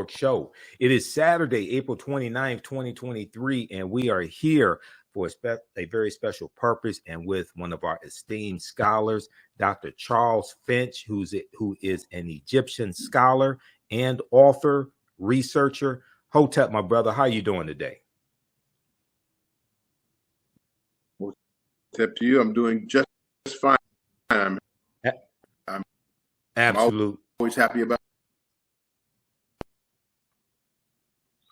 Show. It is Saturday, April 29th, 2023, and we are here for a very special purpose and with one of our esteemed scholars, Dr. Charles Finch, who is an Egyptian scholar and author, researcher. Hotep, my brother, how are you doing today? Hotep to you. I'm doing just fine. I'm always happy about.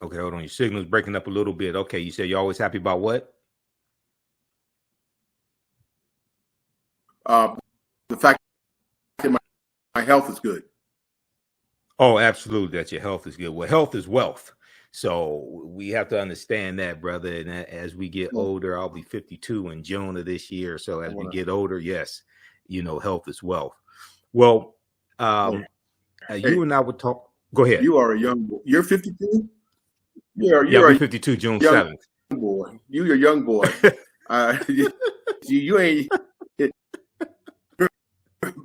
Okay, hold on. Your signal's breaking up a little bit. Okay, you said you're always happy about what? The fact that my health is good. Oh, absolutely, that your health is good. Well, health is wealth. So we have to understand that, brother. And as we get older, I'll be 52 in June of this year. So as we get older, yes, health is wealth. Well, you and I would talk. Go ahead. You are a young boy. You're 52? You're 52 June 7th. Boy. You're a young boy. you ain't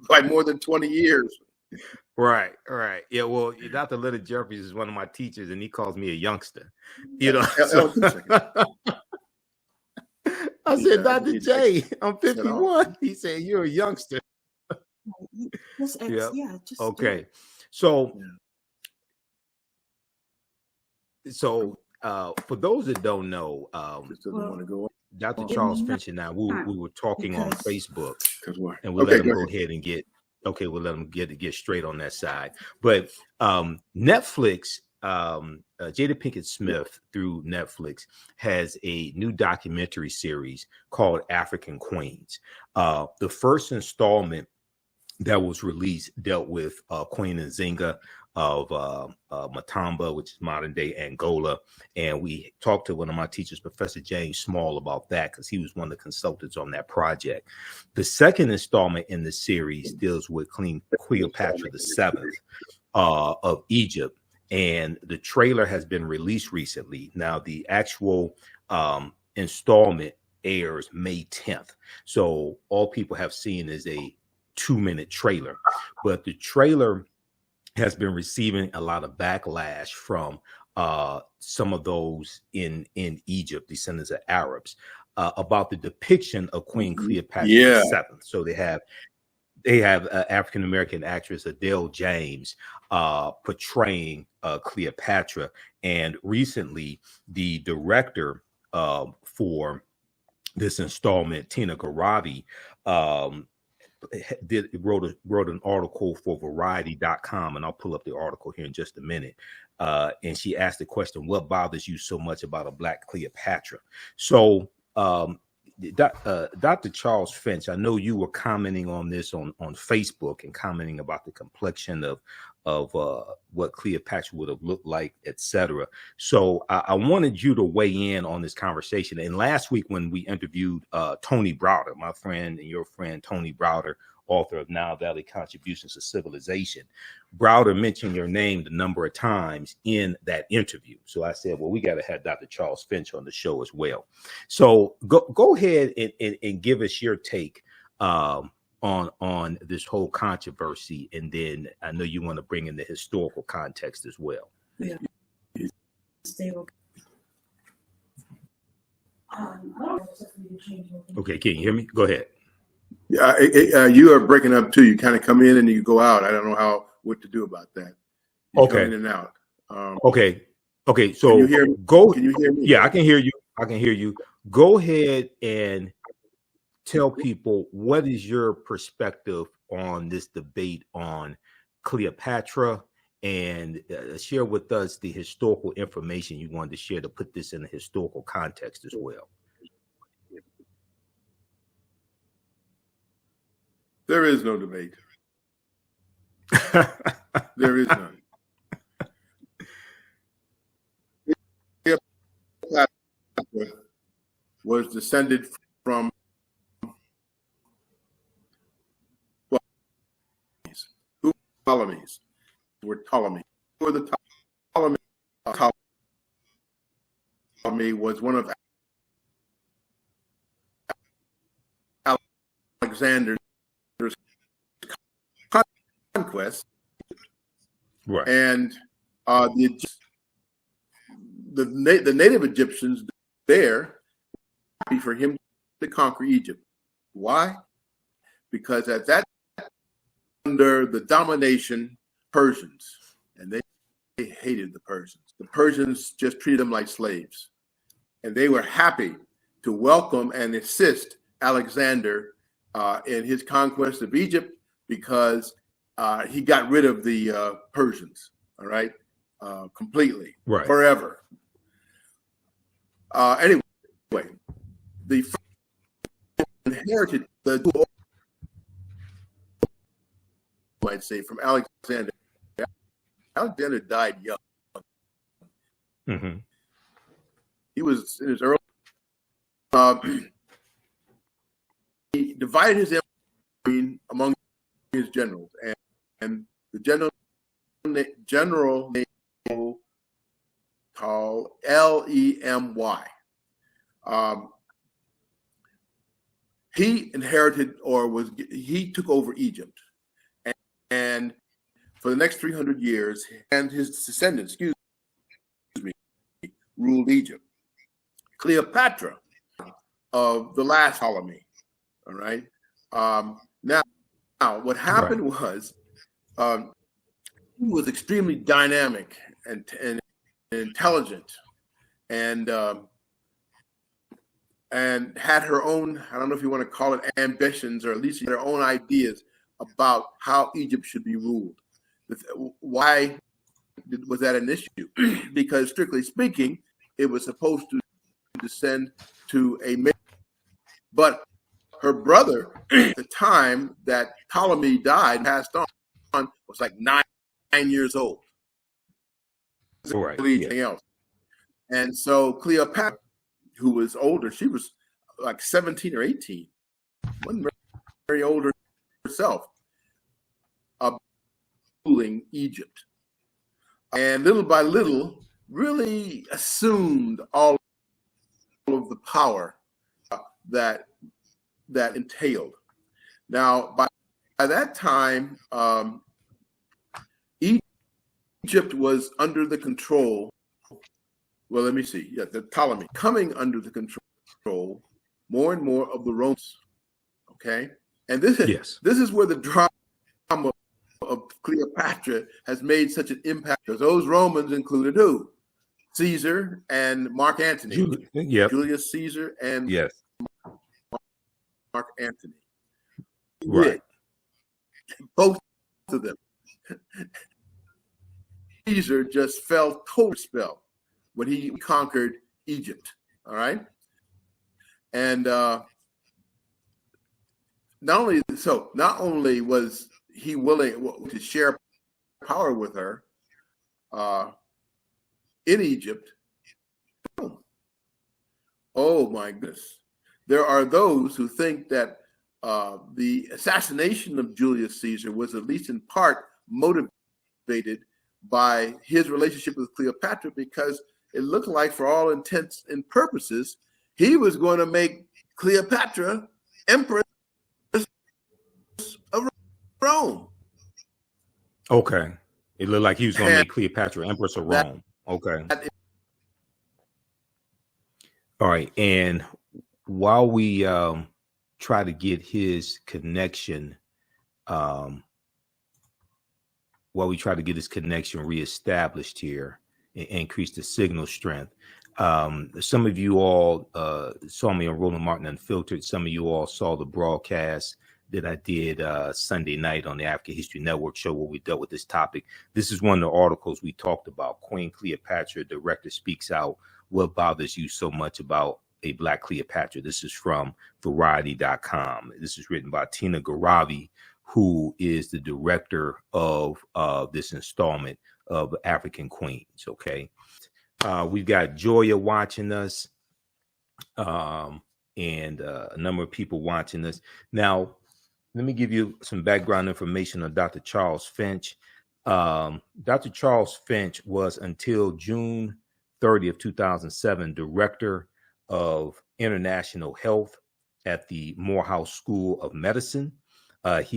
by more than 20 years. Right. Yeah, well, Dr. Little Jeffries is one of my teachers, and he calls me a youngster. So, I said, Dr. J, I'm 51. He said, you're a youngster. Okay. So for those that don't know, Dr. Charles Finch and I, we were talking on Facebook, and we'll let him go ahead and we'll let him get straight on that side. But Netflix, Jada Pinkett Smith through Netflix has a new documentary series called African Queens. The first installment that was released dealt with Queen Nzinga of Matamba, which is modern day Angola. And we talked to one of my teachers, Professor James Small, about that because he was one of the consultants on that project. The second installment in the series deals with Queen Cleopatra VII of Egypt. And the trailer has been released recently. Now, the actual installment airs May 10th. So all people have seen is a 2-minute trailer, but the trailer has been receiving a lot of backlash from some of those in Egypt, descendants of Arabs, about the depiction of Queen Cleopatra VII. So they have African American actress Adele James portraying Cleopatra, and recently the director for this installment, Tina Garavi, wrote an article for Variety.com, and I'll pull up the article here in just a minute. And she asked the question, "What bothers you so much about a Black Cleopatra?" So, Dr. Charles Finch, I know you were commenting on this on Facebook and commenting about the complexion of what Cleopatra would have looked like, etc. So I wanted you to weigh in on this conversation. And last week when we interviewed Tony Browder, my friend and your friend Tony Browder, author of Nile Valley Contributions to Civilization, Browder mentioned your name the number of times in that interview. So I said, well, we got to have Dr. Charles Finch on the show as well. So go ahead and give us your take on this whole controversy, and then I know you want to bring in the historical context as well. Yeah. Okay, can you hear me? Go ahead. Yeah, you are breaking up too. You kind of come in and you go out. I don't know what to do about that. You okay. Come in and out. Okay. So can you hear me? Can you hear me? Yeah, I can hear you. Go ahead and tell people, what is your perspective on this debate on Cleopatra, and share with us the historical information you wanted to share to put this in a historical context as well. There is no debate. There is none. Cleopatra was descended from Ptolemies. Were Ptolemy. Who were the Ptolemy? Ptolemy was one of Alexander's conquests, right? And the native Egyptians there happy for him to conquer Egypt. Why? Because at that under the domination Persians, and they hated the Persians. The Persians just treated them like slaves, and they were happy to welcome and assist Alexander in his conquest of Egypt because he got rid of the Persians, all right, completely, right, forever. Anyway, the inherited the might say from Alexander. Alexander died young. Mm-hmm. He was in his early. He divided his empire among his generals, and the general name called Lemy. He inherited he took over Egypt, and for the next 300 years, and his descendants, ruled Egypt. Cleopatra of the last Ptolemy, all right? Now, what happened was he was extremely dynamic and intelligent and had her own, I don't know if you want to call it ambitions, or at least her own ideas about how Egypt should be ruled. Why was that an issue? Because strictly speaking, it was supposed to descend to a male. But her brother, at the time that Ptolemy died, passed on, was like 9 years old. Right. Anything else. And so Cleopatra, who was older, she was like 17 or 18, wasn't very older herself, ruling Egypt. And little by little, really assumed all of the power that entailed. Now, by that time, Egypt was under the control. Well, let me see. Yeah, the Ptolemy coming under the control more and more of the Romans. Okay, and this is where the drama of Cleopatra has made such an impact, because those Romans included who? Caesar and Mark Antony. Julius Caesar and Mark Antony. Right. Both of them. Caesar just fell total spell when he conquered Egypt. All right. And not only was he willing to share power with her in Egypt. Oh my goodness. There are those who think that the assassination of Julius Caesar was at least in part motivated by his relationship with Cleopatra, because it looked like, for all intents and purposes, he was going to make Cleopatra empress of Rome. Okay. It looked like he was going to make Cleopatra empress of Rome. Okay. All right. And while we try to get his connection, reestablished here and increase the signal strength. Some of you all saw me on Roland Martin Unfiltered. Some of you all saw the broadcast that I did Sunday night on the African History Network show, where we dealt with this topic. This is one of the articles we talked about. Queen Cleopatra, director speaks out. What bothers you so much about a Black Cleopatra? This is from Variety.com. This is written by Tina Garavi, who is the director of this installment of African Queens. Okay. We've got Joya watching us, and a number of people watching us. Now, let me give you some background information on Dr. Charles Finch. Dr. Charles Finch was, until June 30th, 2007, director of international health at the Morehouse School of Medicine. He